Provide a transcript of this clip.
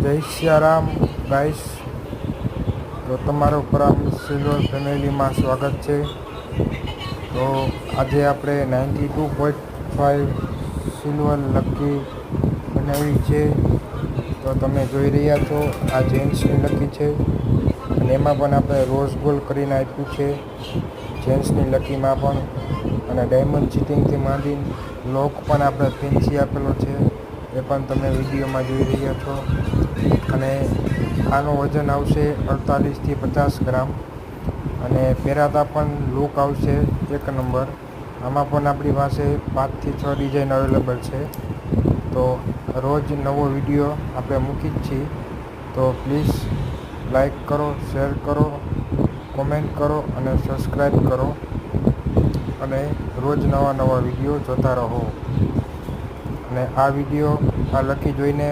જય સિયારામ ગાઈસ. તો તમારું પરમ સિલ્વર ફેમિલીમાં સ્વાગત છે. તો આજે આપણે 92.5 સિલ્વર લકી બનાવી છે. તો તમે જોઈ રહ્યા છો આ જેન્ટ્સની લકી છે અને એમાં પણ આપણે રોઝ ગોલ્ડ કરીને આપ્યું છે જેન્ટ્સની લકીમાં પણ. અને ડાયમંડ ચીટિંગથી માંડીને લોક પણ આપણે ફેન્સી આપેલો છે, એ પણ તમે વિડીયોમાં જોઈ રહ્યા છો. અને આનું વજન આવશે 48 થી 50 ગ્રામ અને પહેરાતા પણ લુક આવશે એક નંબર. આમાં પણ આપણી પાસે 5 થી 6 ડિઝાઇન અવેલેબલ છે. તો રોજ નવો વિડીયો આપણે મૂકી જ છીએ. તો પ્લીઝ લાઈક કરો, શેર કરો, કોમેન્ટ કરો અને સબસ્ક્રાઈબ કરો અને રોજ નવા વિડીયો જોતા રહો. અને આ વિડીયો આ લકી જોઈને